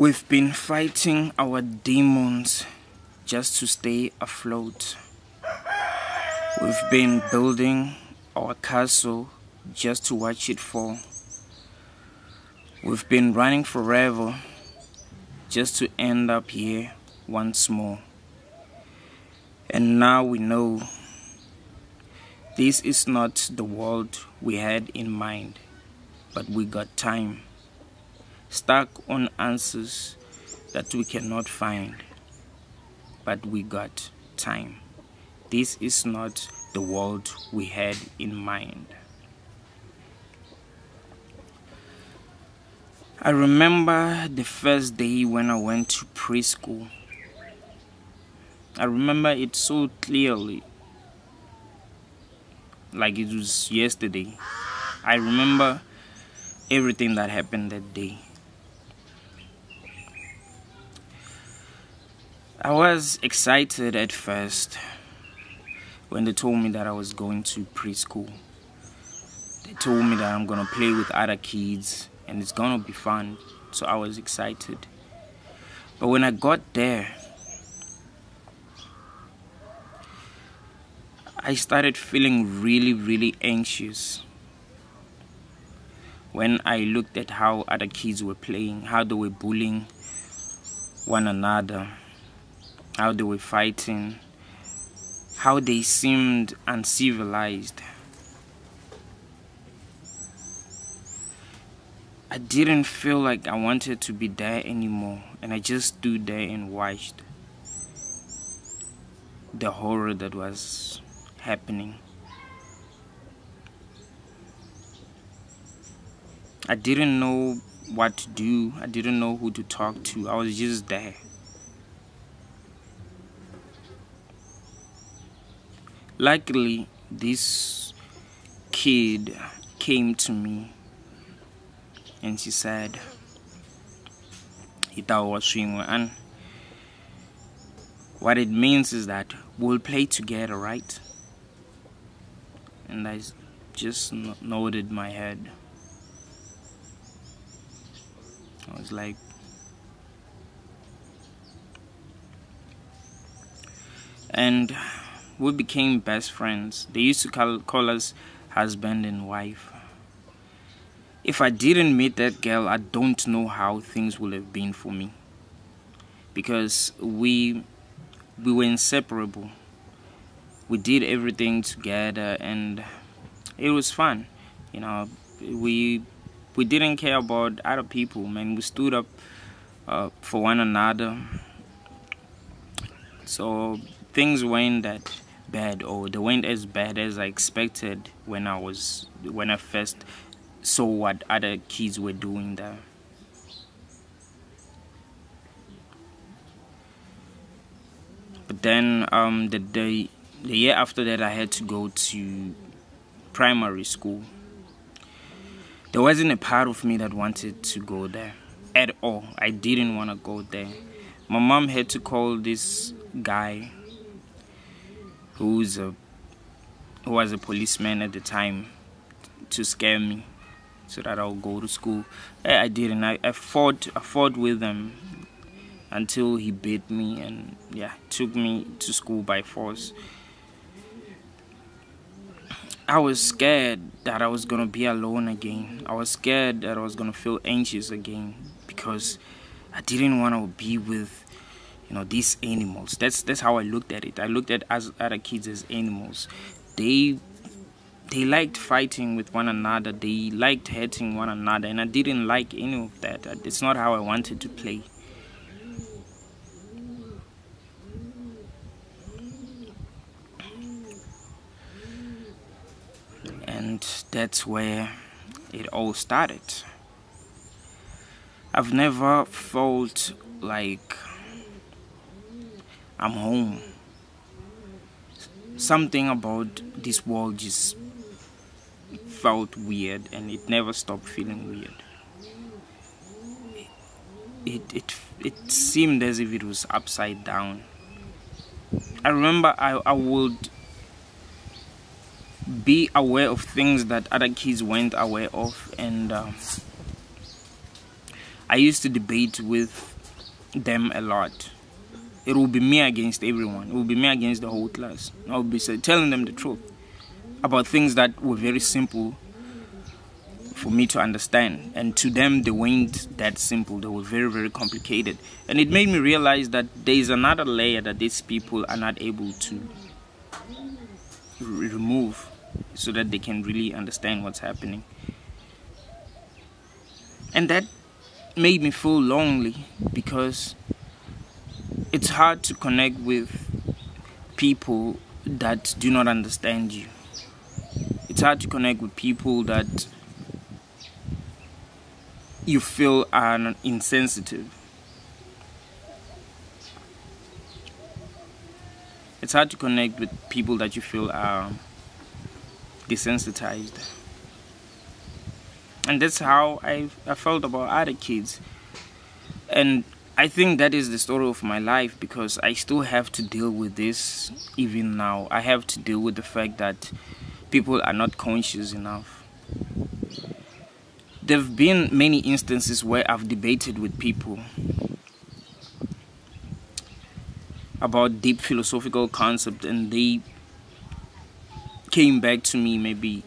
We've been fighting our demons just to stay afloat. We've been building our castle just to watch it fall. We've been running forever just to end up here once more. And now we know this is not the world we had in mind, but we got time. Stuck on answers that we cannot find, but we got time. This is not the world we had in mind. I remember the first day when I went to preschool. I remember it so clearly, like it was yesterday. I remember everything that happened that day. I was excited at first when they told me that I was going to preschool. They told me that I'm gonna play with other kids and it's gonna be fun, so I was excited. But when I got there, I started feeling really anxious when I looked at how other kids were playing, how they were bullying one another, how they were fighting, how they seemed uncivilized. I didn't feel like I wanted to be there anymore, and I just stood there and watched the horror that was happening. I didn't know what to do. I didn't know who to talk to. I was just there. Luckily, this kid came to me and she said, and what it means is that we'll play together, right? And I just nodded my head. I was like, and we became best friends. They used to call us husband and wife. If I didn't meet that girl, I don't know how things would have been for me. Because we were inseparable. We did everything together and it was fun. You know, we didn't care about other people, man. We stood up for one another. So things weren't that bad, or they weren't as bad as I expected when I first saw what other kids were doing there. But then the year after that, I had to go to primary school. There wasn't a part of me that wanted to go there at all. I didn't want to go there. My mom had to call this guy who was a policeman at the time to scare me so that I'll go to school. I didn't. I fought with him until he beat me and took me to school by force. I was scared that I was gonna be alone again. I was scared that I was gonna feel anxious again because I didn't want to be with, these animals. That's how I looked at it. I looked at other kids as animals. They liked fighting with one another. They liked hurting one another, and I didn't like any of that. It's not how I wanted to play. And that's where it all started. I've never felt like I'm home. Something about this world just felt weird, and it never stopped feeling weird. It seemed as if it was upside down. I remember I would be aware of things that other kids weren't aware of, and I used to debate with them a lot. It will be me against everyone. It will be me against the whole class. I will be telling them the truth about things that were very simple for me to understand, and to them they weren't that simple. They were very, very complicated, and it made me realize that there is another layer that these people are not able to remove so that they can really understand what's happening. And that made me feel lonely, because it's hard to connect with people that do not understand you. It's hard to connect with people that you feel are insensitive. It's hard to connect with people that you feel are desensitized. And that's how I felt about other kids. And I think that is the story of my life, because I still have to deal with this even now. I have to deal with the fact that people are not conscious enough. There have been many instances where I've debated with people about deep philosophical concepts, and they came back to me maybe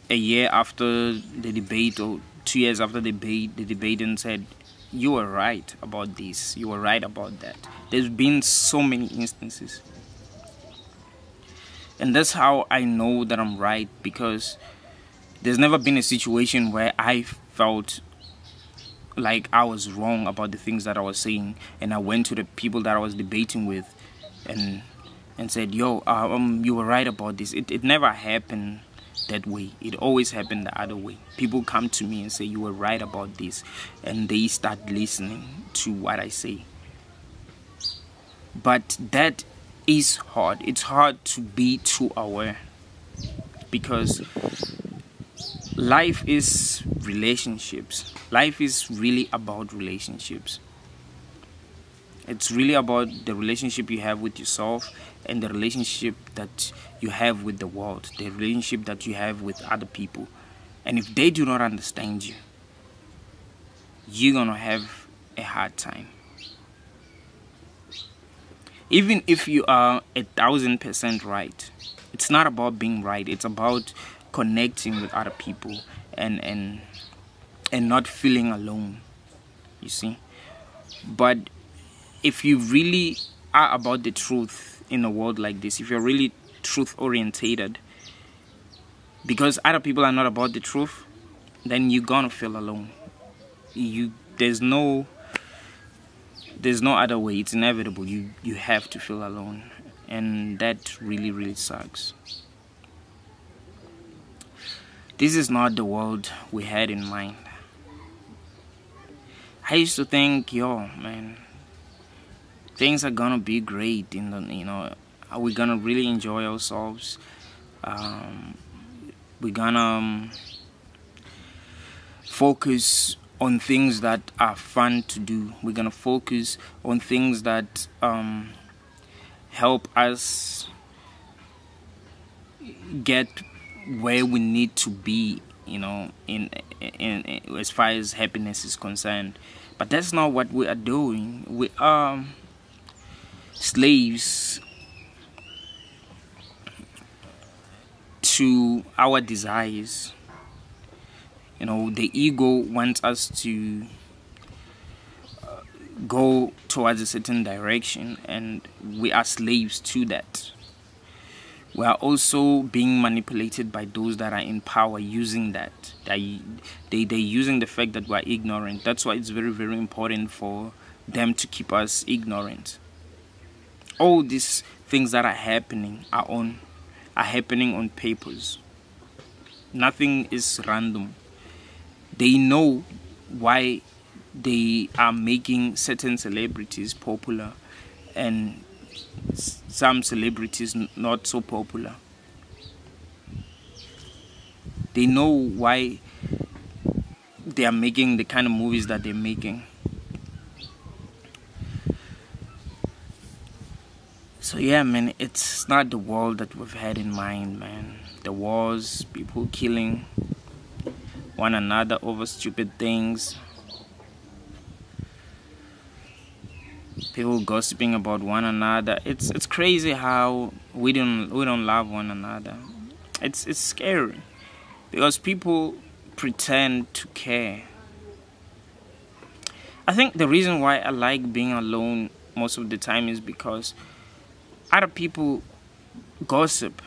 a year after the debate or 2 years after the debate and said, "You were right about this, you were right about that." There's been so many instances. And that's how I know that I'm right, because there's never been a situation where I felt like I was wrong about the things that I was saying, and I went to the people that I was debating with and said, "Yo, you were right about this." It never happened that way. It always happened the other way. People come to me and say, "You were right about this," and they start listening to what I say. But that is hard. It's hard to be too aware, because life is relationships. Life is really about relationships. It's really about the relationship you have with yourself, and the relationship that you have with the world, the relationship that you have with other people. And if they do not understand you, you're gonna have a hard time. Even if you are 1,000% right, it's not about being right. It's about connecting with other people and not feeling alone, you see. But if you really are about the truth in a world like this, if you're really truth orientated, because other people are not about the truth, then you're gonna feel alone. There's no other way. It's inevitable. You have to feel alone, and that really, really sucks. This is not the world we had in mind. I used to think, yo, man, things are gonna be great. We're gonna really enjoy ourselves. We're gonna focus on things that are fun to do. We're gonna focus on things that help us get where we need to be, in as far as happiness is concerned. But that's not what we are doing. We are slaves to our desires. The ego wants us to go towards a certain direction, and we are slaves to that. We are also being manipulated by those that are in power, using that. They're using the fact that we're ignorant. That's why it's very, very important for them to keep us ignorant. All these things that are happening are happening on papers. Nothing is random. They know why they are making certain celebrities popular and some celebrities not so popular. They know why they are making the kind of movies that they're making. So yeah, man, it's not the world that we've had in mind, man. The wars, people killing one another over stupid things. people gossiping about one another. It's crazy how we don't love one another. It's scary because people pretend to care. I think the reason why I like being alone most of the time is because other people gossip,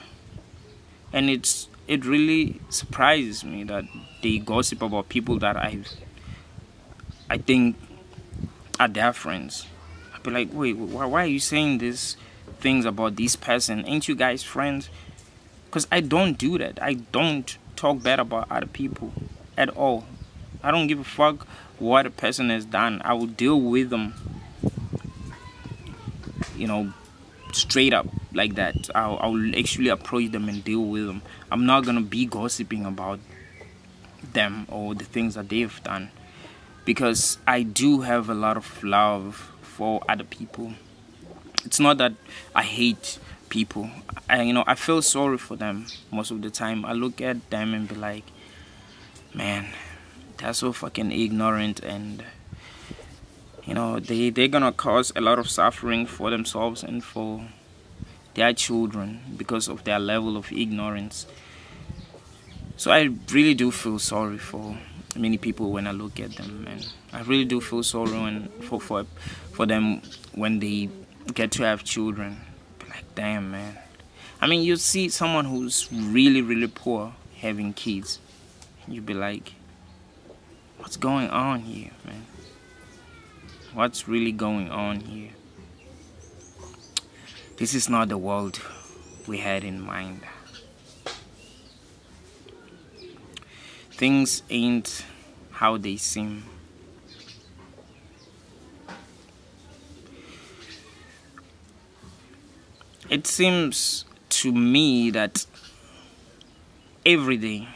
and it really surprises me that they gossip about people that I think are their friends. I'd be like, wait, why are you saying these things about this person? Ain't you guys friends? Because I don't do that. I don't talk bad about other people at all. I don't give a fuck what a person has done. I will deal with them, straight up like that. I'll actually approach them and deal with them. I'm not gonna be gossiping about them or the things that they've done, because I do have a lot of love for other people. It's not that I hate people. I feel sorry for them most of the time. I look at them and be like, man, they're so fucking ignorant, and they're gonna cause a lot of suffering for themselves and for their children because of their level of ignorance. So I really do feel sorry for many people when I look at them, and I really do feel sorry for them when they get to have children. Like, damn, man. I mean, you see someone who's really, really poor having kids, you'd be like, what's going on here, man? What's really going on here? This is not the world we had in mind. Things ain't how they seem. It seems to me that every day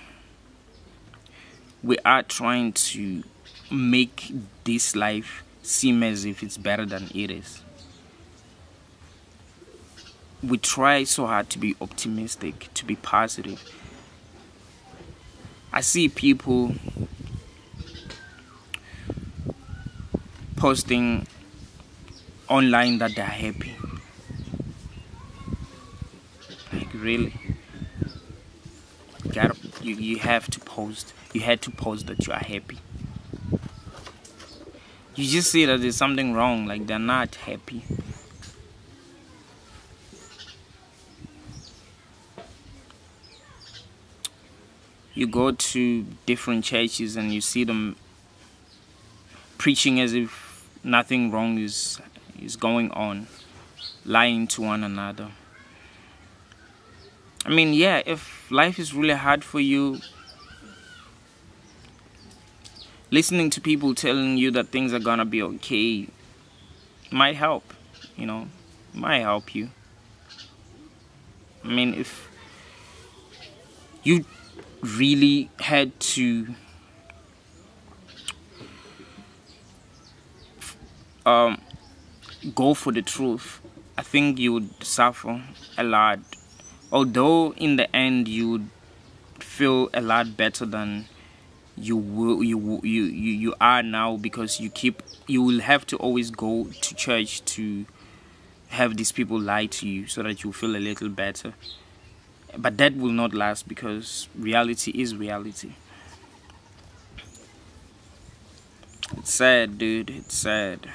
we are trying to make this life seem as if it's better than it is. We try so hard to be optimistic, to be positive. I see people posting online that they're happy. Like, really? You have to post. You had to post that you are happy. You just see that there's something wrong, like they're not happy. You go to different churches and you see them preaching as if nothing wrong is going on, lying to one another. I mean, yeah, if life is really hard for you, listening to people telling you that things are gonna be okay might help, might help you. I mean, if you really had to go for the truth, I think you would suffer a lot. Although in the end you would feel a lot better than you are now, because you will have to always go to church to have these people lie to you so that you feel a little better. But that will not last, because reality is reality. It's sad, dude. It's sad.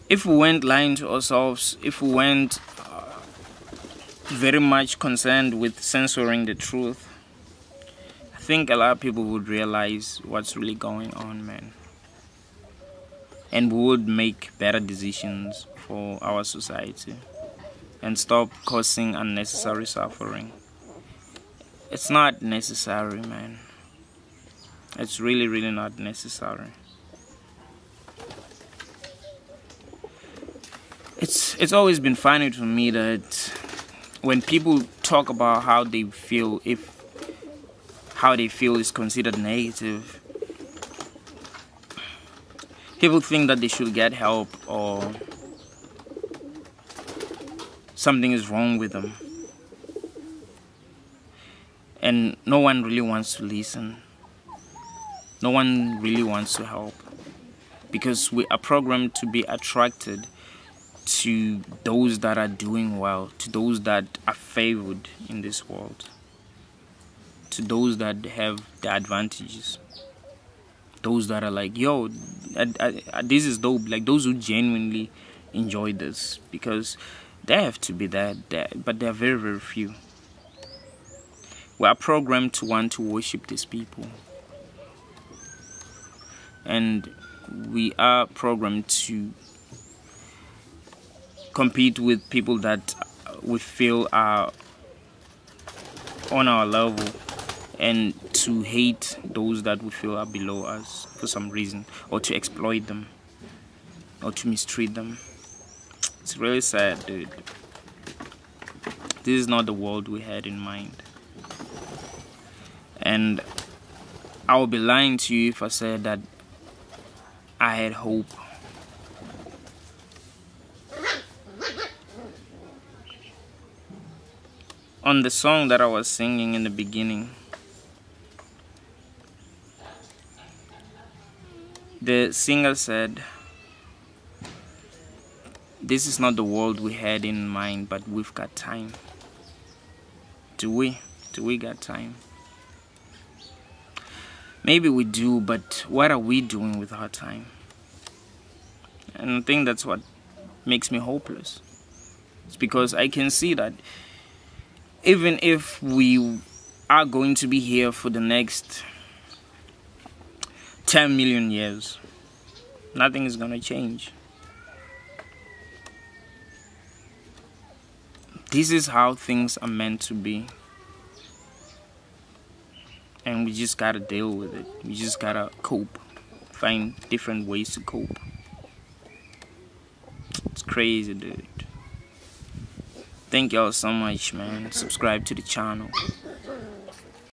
If we weren't lying to ourselves, if we weren't very much concerned with censoring the truth, I think a lot of people would realize what's really going on, man. And we would make better decisions for our society and stop causing unnecessary suffering. It's not necessary, man. It's really, really not necessary. It's always been funny to me that when people talk about how they feel, if how they feel is considered negative, people think that they should get help or something is wrong with them. And no one really wants to listen. No one really wants to help. because we are programmed to be attracted to those that are doing well, to those that are favored in this world, to those that have the advantages, those that are like, yo, this is dope, like those who genuinely enjoy this, because they have to be that, but they're very, very few. We are programmed to want to worship these people, and we are programmed to compete with people that we feel are on our level, and to hate those that we feel are below us for some reason, or to exploit them, or to mistreat them. It's really sad, dude. This is not the world we had in mind. And I would be lying to you if I said that I had hope. On the song that I was singing in the beginning, the singer said, "This is not the world we had in mind, but we've got time." Do we? Do we got time? Maybe we do, but what are we doing with our time? And I think that's what makes me hopeless. It's because I can see that even if we are going to be here for the next 10 million years, nothing is going to change. This is how things are meant to be. And we just gotta deal with it. We just gotta cope. Find different ways to cope. It's crazy, dude. Thank y'all so much, man. Subscribe to the channel.